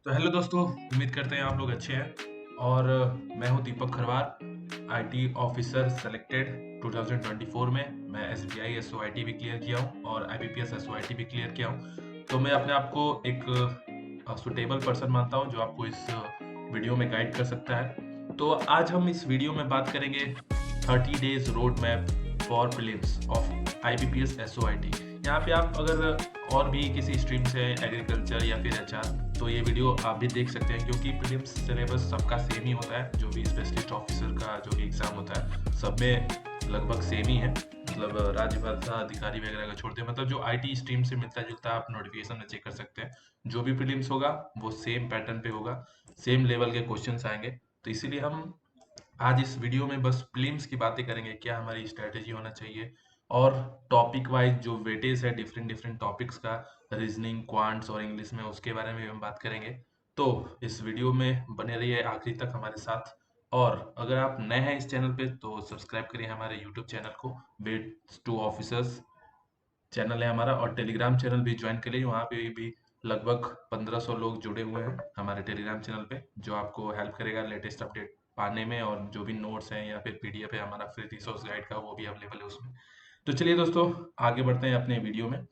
तो हेलो दोस्तों, उम्मीद करते हैं आप लोग अच्छे हैं। और मैं हूं दीपक खरवार, आईटी ऑफिसर सेलेक्टेड 2024 में। मैं एसबीआई एसओआईटी भी क्लियर किया हूं और आईबीपीएस एसओआईटी भी क्लियर किया हूं। तो मैं अपने आप को एक सुटेबल पर्सन मानता हूं जो आपको इस वीडियो में गाइड कर सकता है। तो आज हम इस वीडियो में बात करेंगे 30 days road map for prelims of IBPS SO IT. यहाँ पे आप अगर और भी किसी स्ट्रीम से एग्रीकल्चर या फिर एचआर, तो ये वीडियो आप भी देख सकते हैं, क्योंकि प्रीलिम्स सिलेबस सबका सेम ही होता है। जो भी स्पेशलिस्ट ऑफिसर का जो भी एग्जाम होता है सब में लगभग सेम ही है। मतलब राज्य भाषा अधिकारी वगैरह का छोड़ते हैं, मतलब जो आईटी स्ट्रीम से मिलता जुलता आप नोटिफिकेशन में चेक कर सकते हैं। जो भी प्रीलिम्स होगा वो सेम पैटर्न पे होगा, सेम लेवल के क्वेश्चंस आएंगे। तो इसीलिए हम आज इस वीडियो में बस प्रीलिम्स की बातें करेंगे, क्या हमारी स्ट्रेटेजी होना चाहिए, और टॉपिक वाइज जो वेटेज है डिफरेंट डिफरेंट टॉपिक्स का, रीजनिंग, क्वांट्स और इंग्लिश में, उसके बारे में भी हम बात करेंगे। तो इस वीडियो में बने रहिए आखिरी तक हमारे साथ। और अगर आप नए हैं इस चैनल पे तो सब्सक्राइब करिए हमारे यूट्यूब चैनल को, वेट्स टू ऑफिसर्स चैनल है हमारा। और टेलीग्राम चैनल भी ज्वाइन करिए, वहाँ पे भी लगभग 1500 लोग जुड़े हुए हैं हमारे टेलीग्राम चैनल पे, जो आपको हेल्प करेगा लेटेस्ट अपडेट पाने में। और जो भी नोट्स हैं या फिर पीडीएफ है हमारा फ्री रिसोर्स गाइड का, वो भी अवेलेबल है उसमें। तो चलिए दोस्तों, आगे बढ़ते हैं अपने वीडियो में।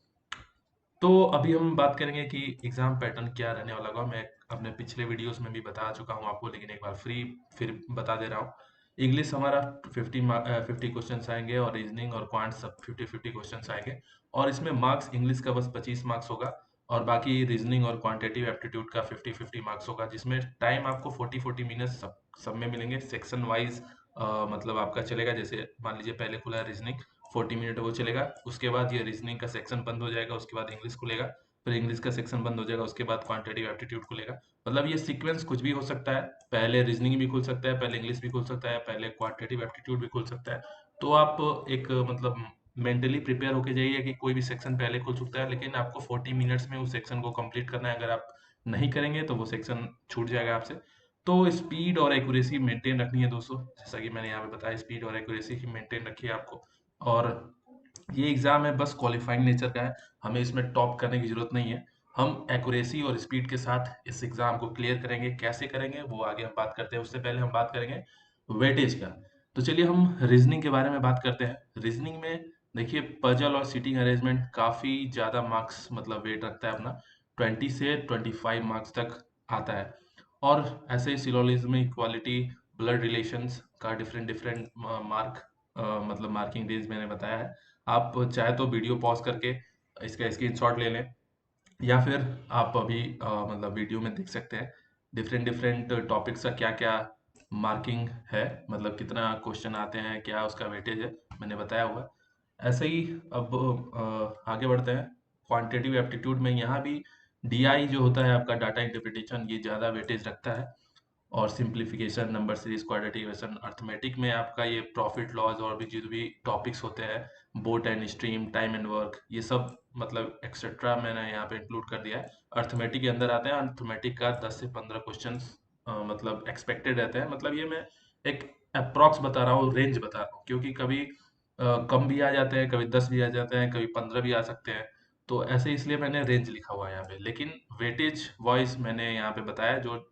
तो अभी हम बात करेंगे कि एग्जाम पैटर्न क्या रहने वाला होगा। मैं अपने पिछले वीडियोस में भी बता चुका हूँ आपको, लेकिन एक बार फिर बता दे रहा हूँ। इंग्लिश हमारा 50 क्वेश्चन आएंगे, और रीजनिंग और क्वांट सब 50-50 क्वेश्चन आएंगे। और इसमें मार्क्स इंग्लिश का बस 25 मार्क्स होगा, और बाकी रीजनिंग और क्वांटिटेटिव एप्टीट्यूड का 50-50 मार्क्स होगा, जिसमें टाइम आपको 40-40 मिनट सब में मिलेंगे। सेक्शन वाइज मतलब आपका चलेगा, जैसे मान लीजिए पहले खुला है रीजनिंग, 40 मिनट वो चलेगा। उसके बाद ये रीजनिंग का सेक्शन बंद हो जाएगा, उसके बाद इंग्लिश खुलेगा, फिर इंग्लिश का सेक्शन बंद हो जाएगा, उसके बाद क्वांटिटेटिव एप्टीट्यूड खुलेगा। मतलब ये सीक्वेंस कुछ भी हो सकता है, पहले रीजनिंग भी खुल सकता है, पहले इंग्लिश भी खुल सकता है, पहले क्वांटिटेटिव एप्टीट्यूड भी खुल सकता है। तो आप एक मतलब मेंटली प्रिपेयर होके जाइए कि कोई भी सेक्शन पहले खुल सकता है, लेकिन आपको 40 मिनट्स में उस सेक्शन को कंप्लीट करना है। अगर आप नहीं करेंगे तो वो सेक्शन छूट जाएगा आपसे। तो स्पीड और एक्यूरेसी मेंटेन रखनी है दोस्तों, जैसा कि मैंने यहाँ पे बताया, स्पीड और एक्यूरेसी की मेंटेन रखिए आपको। और ये एग्जाम है बस क्वालिफाइंग नेचर का है, हमें इसमें टॉप करने की जरूरत नहीं है। हम एक्यूरेसी और स्पीड के साथ इस एग्जाम को क्लियर करेंगे। कैसे करेंगे वो आगे हम बात करते हैं, उससे पहले हम बात करेंगे वेटेज का। तो चलिए हम रीजनिंग के बारे में बात करते हैं। रीजनिंग में देखिए, पजल और सीटिंग अरेंजमेंट काफी ज्यादा मार्क्स मतलब वेट रखता है अपना, 20 से 25 मार्क्स तक आता है। और ऐसे ही सिलोजिज्म, इक्वालिटी, ब्लड रिलेशंस का डिफरेंट डिफरेंट मार्क मतलब मार्किंग डेज मैंने बताया है। आप चाहे तो वीडियो पॉज करके इसका स्क्रीनशॉट ले लें, या फिर आप अभी मतलब वीडियो में देख सकते हैं डिफरेंट डिफरेंट टॉपिक्स का क्या क्या मार्किंग है, मतलब कितना क्वेश्चन आते हैं, क्या उसका वेटेज है, मैंने बताया हुआ। ऐसे ही अब आगे बढ़ते हैं क्वांटिटेटिव एप्टीट्यूड में। यहाँ भी डीआई जो होता है आपका, डाटा इंटरप्रिटेशन, ये ज़्यादा वेटेज रखता है। और simplification, number series, quadratic equation, arithmetic में आपका ये प्रॉफिट लॉस और भी जो भी टॉपिक्स होते हैं, boat and stream, time and work, ये सब मतलब एक्सेट्रा मैंने यहाँ पे इंक्लूड कर दिया है। अर्थमेटिक के अंदर आते हैं। अर्थमेटिक का 10 से 15 क्वेश्चन मतलब एक्सपेक्टेड रहते हैं। मतलब ये मैं एक अप्रॉक्स बता रहा हूँ, रेंज बता रहा हूँ, क्योंकि कभी कम भी आ जाते हैं, कभी 10 भी आ जाते हैं, कभी 15 भी आ सकते हैं। तो ऐसे इसलिए मैंने रेंज लिखा हुआ है यहाँ पे, लेकिन वेटेज वाइज मैंने यहाँ पे बताया। जो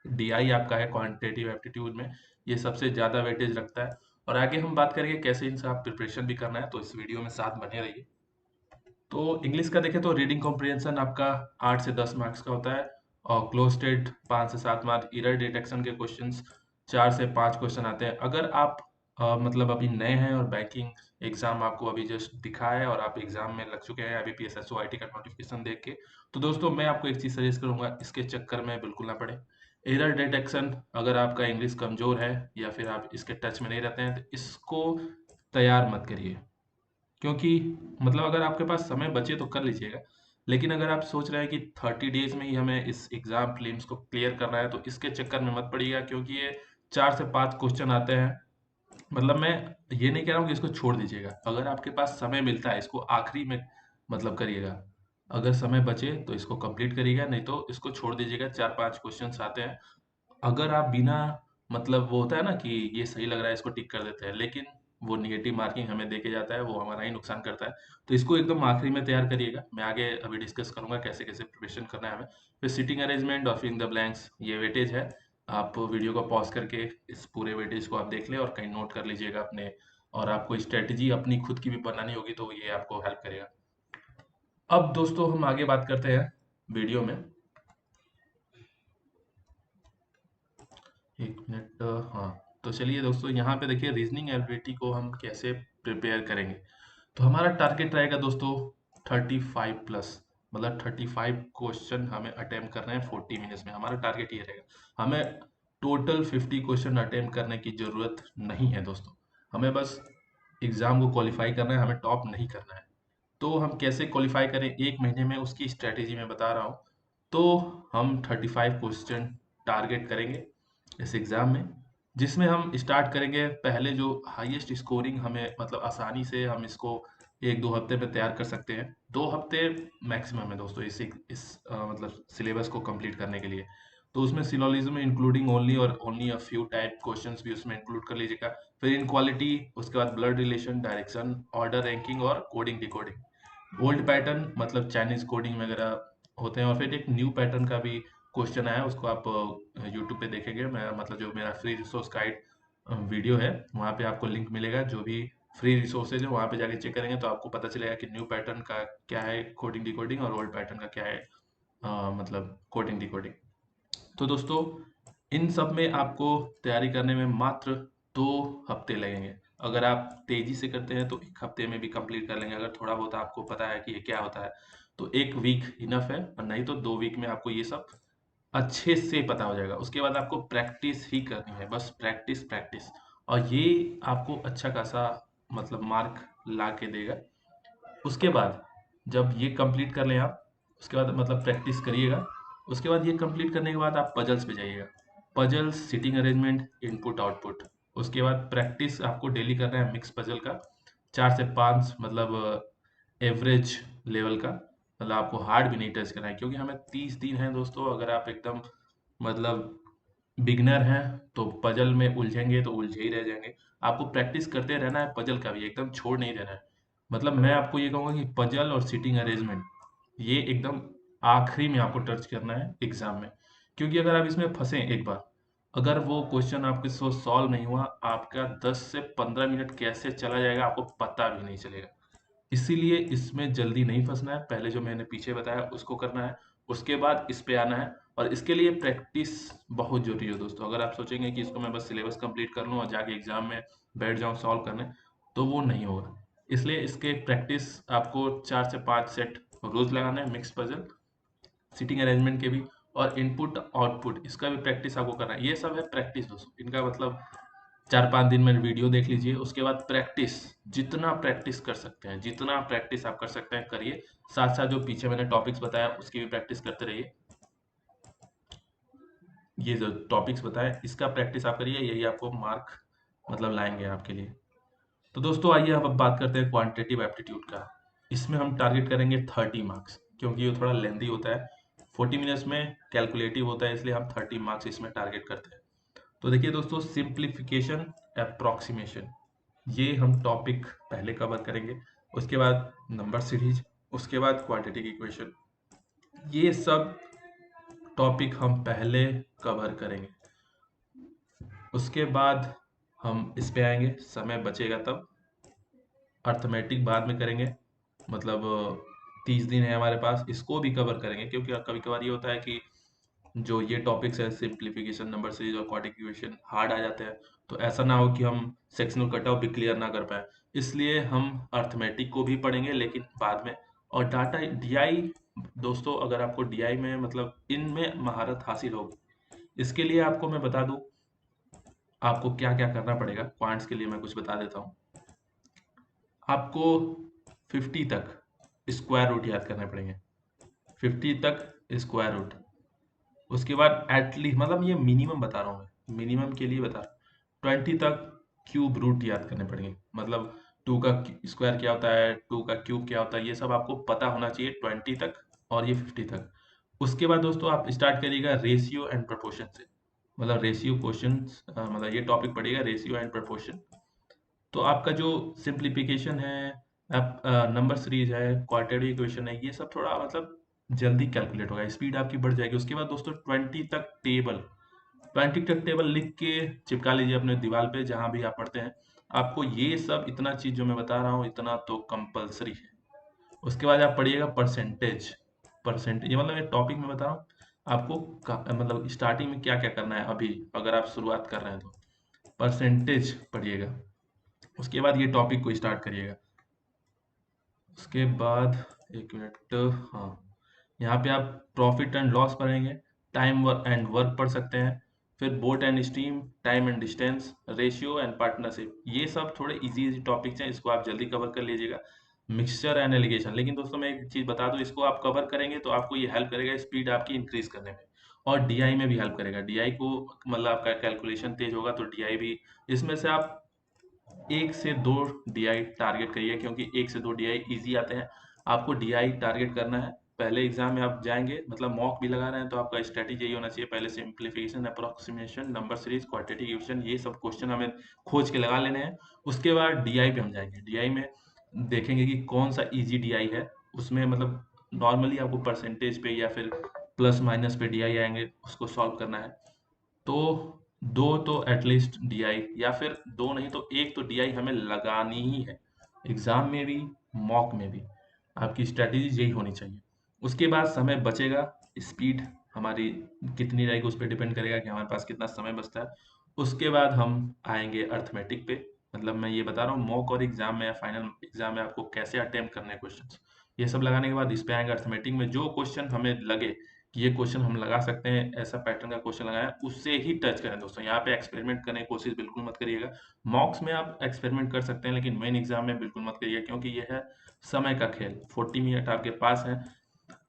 डीआई आपका है क्वांटिटेटिव एप्टीट्यूड में, ये सबसे ज्यादा वेटेज रखता है। और आगे हम बात करेंगे कैसे इनसे आप प्रिपरेशन भी करना है, तो इस वीडियो में साथ बने रहिए। तो इंग्लिश का देखें तो रीडिंग कॉम्प्रिहेंशन आपका 8 से 10 मार्क्स का होता है, और क्लोज टेट 5 से 7 मार्क। एरर डिटेक्शन के क्वेश्चंस 4 से 5 क्वेश्चन आते हैं। अगर आप मतलब अभी नए हैं और बैंकिंग एग्जाम आपको अभी जस्ट दिखा है और आप एग्जाम में लग चुके हैं आईबीपीएस एसओआईटी का नोटिफिकेशन देख के, तो दोस्तों मैं आपको एक चीज सजेस्ट करूंगा, इसके चक्कर में बिल्कुल ना पड़े। एरर डिटेक्शन, अगर आपका इंग्लिश कमजोर है या फिर आप इसके टच में नहीं रहते हैं, तो इसको तैयार मत करिए। क्योंकि मतलब अगर आपके पास समय बचे तो कर लीजिएगा, लेकिन अगर आप सोच रहे हैं कि 30 डेज में ही हमें इस एग्जाम प्रीलिम्स को क्लियर करना है, तो इसके चक्कर में मत पड़िएगा, क्योंकि ये 4 से 5 क्वेश्चन आते हैं। मतलब मैं ये नहीं कह रहा हूँ कि इसको छोड़ दीजिएगा, अगर आपके पास समय मिलता है इसको आखिरी में मतलब करिएगा। अगर समय बचे तो इसको कंप्लीट करिएगा, नहीं तो इसको छोड़ दीजिएगा। 4-5 क्वेश्चंस आते हैं। अगर आप बिना मतलब वो होता है ना कि ये सही लग रहा है इसको टिक कर देते हैं, लेकिन वो नेगेटिव मार्किंग हमें देके जाता है, वो हमारा ही नुकसान करता है। तो इसको एकदम आखिरी में तैयार करिएगा। मैं आगे अभी डिस्कस करूंगा कैसे कैसे प्रिपरेशन करना है हमें। फिर सीटिंग अरेंजमेंट और फिलिंग द ब्लैंक्स, ये वेटेज है। आप वीडियो को पॉज करके इस पूरे वेटेज को आप देख लें और कहीं नोट कर लीजिएगा अपने, और आपको स्ट्रेटजी अपनी खुद की भी बनानी होगी तो ये आपको हेल्प करेगा। अब दोस्तों हम आगे बात करते हैं वीडियो में। एक मिनट, हाँ। तो चलिए दोस्तों, यहाँ पे देखिए रीजनिंग एबिलिटी को हम कैसे प्रिपेयर करेंगे। तो हमारा टारगेट रहेगा दोस्तों 35 प्लस, मतलब 35 क्वेश्चन हमें अटेम्प्ट करना है 40 मिनट्स में। हमारा टारगेट ये रहेगा। हमें टोटल 50 क्वेश्चन अटेम्प्ट करने की जरूरत नहीं है दोस्तों। हमें बस एग्जाम को क्वालिफाई करना है, हमें टॉप नहीं करना है। तो हम कैसे क्वालिफाई करें एक महीने में, उसकी स्ट्रेटेजी मैं बता रहा हूँ। तो हम 35 क्वेश्चन टारगेट करेंगे इस एग्ज़ाम में, जिसमें हम स्टार्ट करेंगे पहले जो हाईएस्ट स्कोरिंग हमें, मतलब आसानी से हम इसको 1-2 हफ्ते में तैयार कर सकते हैं। 2 हफ्ते मैक्सिमम है दोस्तों मतलब सिलेबस को कंप्लीट करने के लिए। तो उसमें सिलोजिज्म इंक्लूडिंग ओनली और only a few type questions भी उसमें इंक्लूड कर लीजिएगा। फिर इन क्वालिटी, उसके बाद blood relation, direction, order, ranking और कोडिंग डिकोडिंग। ओल्ड पैटर्न मतलब चाइनीज कोडिंग वगैरह होते हैं। और फिर एक न्यू पैटर्न का भी क्वेश्चन आया, उसको आप यूट्यूब पे देखेंगे। मैं मतलब जो मेरा फ्री रिसोर्स गाइड वीडियो है, वहाँ पे आपको लिंक मिलेगा। जो भी फ्री रिसोर्सेज है वहाँ पे जाके चेक करेंगे तो आपको पता चलेगा कि न्यू पैटर्न का क्या है कोडिंग डिकोडिंग, और ओल्ड पैटर्न का क्या है मतलब कोडिंग डिकोडिंग। तो दोस्तों इन सब में आपको तैयारी करने में मात्र 2 हफ्ते लगेंगे। अगर आप तेजी से करते हैं तो 1 हफ्ते में भी कंप्लीट कर लेंगे। अगर थोड़ा बहुत आपको पता है कि ये क्या होता है तो 1 वीक इनफ है, और नहीं तो 2 वीक में आपको ये सब अच्छे से पता हो जाएगा। उसके बाद आपको प्रैक्टिस ही करनी है, बस प्रैक्टिस प्रैक्टिस, और ये आपको अच्छा खासा मतलब मार्क ला के देगा। उसके बाद जब ये कंप्लीट कर लें आप, उसके बाद मतलब प्रैक्टिस करिएगा। उसके बाद ये कंप्लीट करने के बाद आप पजल्स पे जाइएगा। Puzzles, sitting arrangement, input output. उसके बाद प्रैक्टिस आपको डेली करना है मिक्स पजल का, 4 से 5 मतलब एवरेज लेवल का। मतलब आपको हार्ड भी नहीं टच करना है, क्योंकि हमें 30 दिन है दोस्तों। अगर आप एकदम मतलब बिगनर हैं तो पजल में उलझेंगे तो उलझे ही रह जाएंगे। आपको प्रैक्टिस करते रहना है पजल का भी, एकदम छोड़ नहीं देना है। मतलब मैं आपको ये कहूँगा कि पजल और सिटिंग अरेंजमेंट ये एकदम आखिरी में आपको टच करना है एग्जाम में। क्योंकि अगर आप इसमें फंसे एक बार, अगर वो क्वेश्चन आपके से सॉल्व नहीं हुआ, आपका 10 से 15 मिनट कैसे चला जाएगा आपको पता भी नहीं चलेगा। इसीलिए इसमें जल्दी नहीं फंसना है। पहले जो मैंने पीछे बताया उसको करना है, उसके बाद इस पे आना है। और इसके लिए प्रैक्टिस बहुत जरूरी है दोस्तों। अगर आप सोचेंगे कि इसको मैं बस सिलेबस कंप्लीट कर लूँ और जाके एग्जाम में बैठ जाऊँ सॉल्व करने, तो वो नहीं होगा। इसलिए इसके प्रैक्टिस आपको 4 से 5 सेट रोज लगाना है, मिक्स पजल, सीटिंग अरेंजमेंट के भी, और इनपुट आउटपुट इसका भी प्रैक्टिस आपको करना है। ये सब है प्रैक्टिस दोस्तों। इनका मतलब 4-5 दिन में वीडियो देख लीजिए, उसके बाद प्रैक्टिस, जितना प्रैक्टिस कर सकते हैं, जितना प्रैक्टिस आप कर सकते हैं करिए। साथ साथ जो पीछे मैंने टॉपिक्स बताया उसकी भी प्रैक्टिस करते रहिए। ये जो टॉपिक्स बताए इसका प्रैक्टिस आप करिए, यही आपको मार्क मतलब लाएंगे आपके लिए। तो दोस्तों आइए अब बात करते हैं क्वांटिटेटिव एप्टीट्यूड का। इसमें हम टारगेट करेंगे 30 मार्क्स, क्योंकि ये थोड़ा लेंदी होता है। 40 मिनट्स में कैलकुलेटिव होता है, इसलिए हम 30 मार्क्स इसमें टारगेट करते हैं। तो देखिए दोस्तों, सिंप्लीफिकेशन, अप्रोक्सीमेशन, ये हम टॉपिक पहले कवर करेंगे। उसके बाद नंबर सीरीज, उसके बाद क्वाड्रेटिक इक्वेशन, ये सब टॉपिक हम पहले कवर करेंगे। उसके बाद हम इस पे आएंगे, समय बचेगा तब। अर्थमेटिक बाद में करेंगे, मतलब 30 दिन है हमारे पास, इसको भी कवर करेंगे। क्योंकि कभी कभार ये होता है कि जो ये टॉपिक्स है सिंप्लीफिकेशन, नंबर सीरीज और क्वाड्रेटिक इक्वेशन हार्ड आ जाते हैं। तो ऐसा ना हो कि हम सेक्शनल कट ऑफ भी क्लियर ना कर पाए, इसलिए हम अर्थमेटिक को भी पढ़ेंगे लेकिन बाद में। और डाटा डीआई दोस्तों, अगर आपको डीआई में मतलब इनमें महारत हासिल होगी, इसके लिए आपको मैं बता दूं आपको क्या क्या करना पड़ेगा। पॉइंट्स के लिए मैं कुछ बता देता हूँ। आपको 50 तक स्क्वायर रूट याद करने पड़ेंगे, 50 तक स्क्वायर रूट। उसके बाद एटलीस्ट, मतलब ये मिनिमम बता रहा हूँ मैं, मिनिमम के लिए बता रहा हूँ, 20 तक क्यूब रूट याद करने पड़ेंगे। मतलब 2 का स्क्वायर क्या होता है, 2 का क्यूब क्या होता है, ये सब आपको पता होना चाहिए 20 तक और ये 50 तक। उसके बाद दोस्तों आप स्टार्ट करिएगा रेशियो एंड प्रपोर्शन से। मतलब रेशियो क्वेश्चन, मतलब ये टॉपिक पढ़िएगा रेशियो एंड प्रपोर्शन। तो आपका जो सिंप्लीफिकेशन है, आप नंबर सीरीज है, क्वाड्रेटिक इक्वेशन है, ये सब थोड़ा मतलब जल्दी कैलकुलेट होगा, स्पीड आपकी बढ़ जाएगी। उसके बाद दोस्तों 20 तक टेबल लिख के चिपका लीजिए अपने दीवार पे जहां भी आप पढ़ते हैं। आपको ये सब इतना चीज जो मैं बता रहा हूँ इतना तो कंपलसरी है। उसके बाद आप पढ़िएगा परसेंटेज। परसेंटेज ये मतलब एक टॉपिक में बता रहा हूँ आपको मतलब स्टार्टिंग में क्या क्या करना है अभी अगर आप शुरुआत कर रहे हैं तो परसेंटेज पढ़िएगा। उसके बाद ये टॉपिक को स्टार्ट करिएगा। उसके बाद एक मिनट, हाँ, यहाँ पे आप प्रॉफिट एंड लॉस पढ़ेंगे, टाइम एंड वर्क पढ़ सकते हैं, फिर boat and stream, time and distance, ratio and partnership. ये सब थोड़े इजी इजी टॉपिक्स हैं, इसको आप जल्दी कवर कर लीजिएगा। मिक्सचर एंड एलिगेशन, लेकिन दोस्तों मैं एक चीज बता दूं, इसको आप कवर करेंगे तो आपको ये हेल्प करेगा स्पीड आपकी इंक्रीज करने में, और डीआई में भी हेल्प करेगा। डीआई को मतलब आपका कैलकुलेशन तेज होगा तो डीआई भी, इसमें से आप 1 से 2 डीआई टारगेट करिए, क्योंकि 1 से 2 डीआई इजी आते हैं। आपको डीआई टारगेट करना है। पहले एग्जाम में आप जाएंगे, मतलब मॉक भी लगा रहे हैं तो आपका स्ट्रेटेजी यही होना चाहिए, पहले simplification, approximation, number series, quadratic equation, ये सब क्वेश्चन हमें खोज के लगा लेने हैं। उसके बाद डीआई पे हम जाएंगे। डीआई में देखेंगे कि कौन सा इजी डीआई है, उसमें मतलब नॉर्मली आपको परसेंटेज पे या फिर प्लस माइनस पे डीआई आएंगे, उसको सॉल्व करना है। तो 2 तो एटलीस्ट डीआई, या फिर 2 नहीं तो 1 तो डीआई हमें लगानी ही है, एग्जाम में भी मॉक में भी। आपकी स्ट्रैटेजी यही होनी चाहिए। उसके बाद समय बचेगा, स्पीड हमारी कितनी रहेगी उस पर डिपेंड करेगा कि हमारे पास कितना समय बचता है। उसके बाद हम आएंगे अर्थमेटिक पे, मतलब मैं ये बता रहा हूँ मॉक और एग्जाम में या फाइनल एग्जाम में आपको कैसे अटेम्प्ट करने हैं क्वेश्चन। ये सब लगाने के बाद इस पे आएंगे अर्थमेटिक में, जो क्वेश्चन हमें लगे कि ये क्वेश्चन हम लगा सकते हैं, ऐसा पैटर्न का क्वेश्चन लगाया, उससे ही टच करें दोस्तों। यहाँ पे एक्सपेरिमेंट करने की कोशिश बिल्कुल मत करिएगा। मॉक्स में आप एक्सपेरिमेंट कर सकते हैं, लेकिन मेन एग्जाम में बिल्कुल मत करिएगा, क्योंकि ये है समय का खेल। 40 मिनट आपके पास है।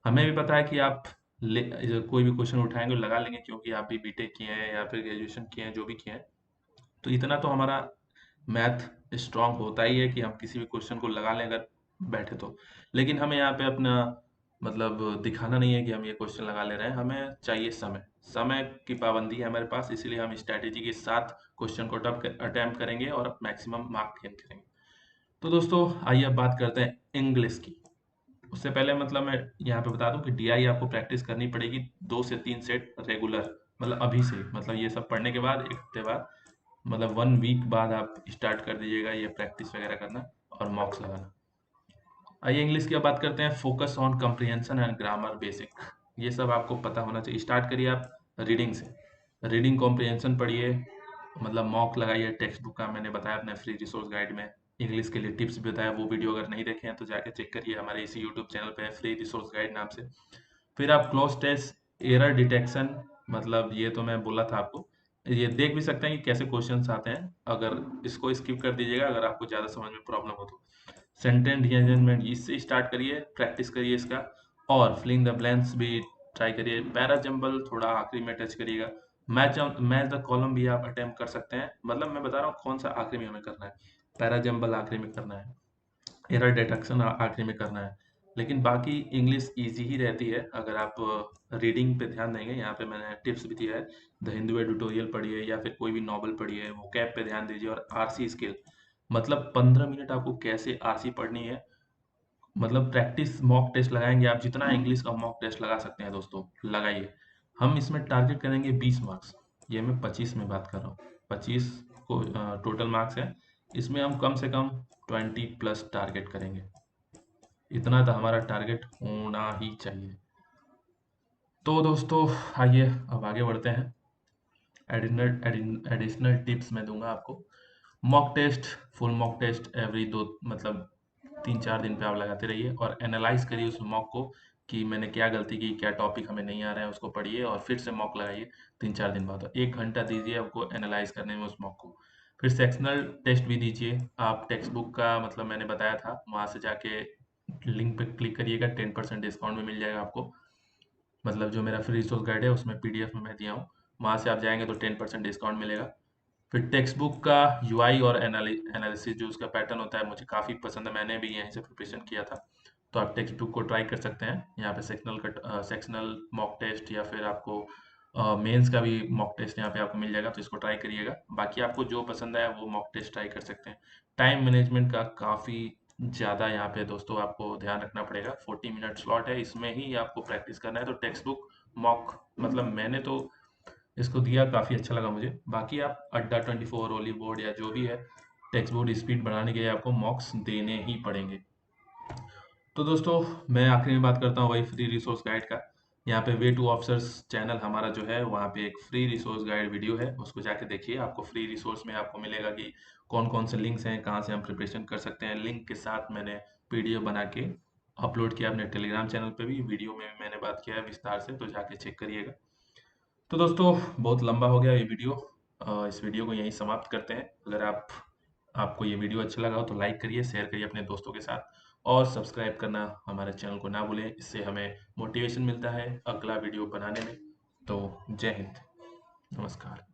हमें भी पता है कि आप कोई भी क्वेश्चन उठाएंगे लगा लेंगे, क्योंकि आप भी बीटेक किए हैं या फिर ग्रेजुएशन किए हैं, जो भी किए हैं, तो इतना तो हमारा मैथ स्ट्रांग होता ही है कि हम किसी भी क्वेश्चन को लगा लें अगर बैठे तो। लेकिन हमें यहाँ पे अपना मतलब दिखाना नहीं है कि हम ये क्वेश्चन लगा ले रहे हैं, हमें चाहिए समय। समय की पाबंदी है हमारे पास, इसीलिए हम स्ट्रैटेजी के साथ क्वेश्चन को अटेम्प्ट करेंगे और मैक्सिमम मार्क गेन करेंगे। तो दोस्तों आइए अब बात करते हैं इंग्लिश की। उससे पहले मतलब मैं यहाँ पे बता दूं कि डीआई आपको प्रैक्टिस करनी पड़ेगी 2 से 3 सेट रेगुलर, मतलब अभी से, मतलब ये सब पढ़ने के बाद 1 हफ्ते बाद, मतलब 1 वीक बाद आप स्टार्ट कर दीजिएगा ये प्रैक्टिस वगैरह करना और मॉक्स लगाना। आइए इंग्लिश की अब बात करते हैं। Focus on comprehension and grammar basic, ये सब आपको पता होना चाहिए। स्टार्ट करिए आप रीडिंग से, रीडिंग कॉम्प्रिहेंशन पढ़िए, मतलब मॉक लगाइए। टेक्स्ट बुक का मैंने बताया अपने फ्री रिसोर्स गाइड में, इंग्लिश के लिए टिप्स भी बताया, वो वीडियो अगर नहीं देखे हैं तो जाके चेक करिए, हमारे इसी यूट्यूब चैनल पे है, फ्री रिसोर्स गाइड नाम से। फिर आप क्लोज टेस्ट, एरर डिटेक्शन, मतलब ये तो मैं बोला था आपको, ये देख भी सकते हैं कि कैसे क्वेश्चंस आते हैं, अगर इसको स्किप कर दीजिएगा अगर आपको ज़्यादा समझ में प्रॉब्लम हो तो। सेंटेंस अरेंजमेंट इससे स्टार्ट करिए, प्रैक्टिस करिए इसका, और फिलिंग द ब्लैंक्स भी ट्राई करिए। पैरा जंबल थोड़ा आखिरी में टच करिएगा। मैच द कॉलम भी आप अटेम्प्ट कर सकते हैं, मतलब मैं बता रहा हूँ कौन सा आखिरी में हमें करना है। पैरा जंबल आखिरी में करना है, एरर डिटेक्शन आखिरी में करना है। लेकिन बाकी इंग्लिश इजी ही रहती है अगर आप रीडिंग पे ध्यान देंगे। यहाँ पे मैंने टिप्स भी दिया है, द हिंदू एडिटोरियल पढ़िए या फिर कोई भी नॉवल पढ़िए, वोकैब पे ध्यान दीजिए, और आरसी स्किल, मतलब 15 मिनट आपको कैसे आरसी पढ़नी है, मतलब प्रैक्टिस। मॉक टेस्ट लगाएंगे आप, जितना इंग्लिश का मॉक टेस्ट लगा सकते हैं दोस्तों लगाइए। हम इसमें टारगेट करेंगे 20 मार्क्स, ये मैं 25 में बात कर रहा हूँ। 25 को टोटल मार्क्स है, इसमें हम कम से कम 20+ टारगेट करेंगे। इतना तो हमारा टारगेट होना ही चाहिए। तो दोस्तों आइए अब आगे बढ़ते हैं। एडिशनल टिप्स मैं दूंगा आपको। Mock test, full mock test every दो मतलब 3-4 दिन पे आप लगाते रहिए और एनालाइज करिए उस मॉक को कि मैंने क्या गलती की, क्या टॉपिक हमें नहीं आ रहा है, उसको पढ़िए और फिर से मॉक लगाइए 3-4 दिन बाद। 1 घंटा दीजिए आपको एनालाइज करने में उस मॉक को। फिर सेक्शनल टेस्ट भी दीजिए आप। टेक्स्ट बुक का मतलब मैंने बताया था, वहाँ से जाके लिंक पे क्लिक करिएगा, 10% डिस्काउंट में मिल जाएगा आपको। मतलब जो मेरा फ्री रिसोर्स गाइड है उसमें पीडीएफ में मैं दिया हूँ, वहाँ से आप जाएंगे तो 10% डिस्काउंट मिलेगा। फिर टेक्स्ट बुक का यूआई और एनालिसिस जो उसका पैटर्न होता है मुझे काफ़ी पसंद है, मैंने भी यहीं से प्रिपरेशन किया था। तो आप टेक्स्ट बुक को ट्राई कर सकते हैं। यहाँ पे सेक्शनल मॉक टेस्ट या फिर आपको मेंस का भी मॉक टेस्ट यहाँ पे आपको मिल जाएगा, तो इसको ट्राई करिएगा। बाकी आपको जो पसंद आया वो मॉक टेस्ट ट्राई कर सकते हैं। टाइम मैनेजमेंट का काफ़ी ज़्यादा यहाँ पे दोस्तों आपको ध्यान रखना पड़ेगा। 40 मिनट स्लॉट है, इसमें ही आपको प्रैक्टिस करना है। तो टेक्स्ट बुक मॉक मतलब मैंने तो इसको दिया, काफ़ी अच्छा लगा मुझे। बाकी आप अड्डा 24, ओली बोर्ड या जो भी है, टेक्स्ट बोर्ड स्पीड बढ़ाने के लिए आपको मॉक्स देने ही पड़ेंगे। तो दोस्तों मैं आखिरी में बात करता हूँ वही फ्री रिसोर्स गाइड का। यहाँ पे वे टू ऑफिसर्स चैनल हमारा जो है, वहाँ पे एक फ्री रिसोर्स गाइड वीडियो है, उसको जाके देखिए। आपको फ्री रिसोर्स में आपको मिलेगा कि कौन कौन से लिंक्स हैं, कहाँ से हम प्रिपरेशन कर सकते हैं। लिंक के साथ मैंने पीडीएफ बना के अपलोड किया अपने टेलीग्राम चैनल पे भी, वीडियो में भी मैंने बात किया है विस्तार से, तो जाके चेक करिएगा। तो दोस्तों बहुत लंबा हो गया ये वीडियो, इस वीडियो को यहीं समाप्त करते हैं। अगर आपको ये वीडियो अच्छा लगा हो तो लाइक करिए, शेयर करिए अपने दोस्तों के साथ, और सब्सक्राइब करना हमारे चैनल को ना भूलें। इससे हमें मोटिवेशन मिलता है अगला वीडियो बनाने में। तो जय हिंद, नमस्कार।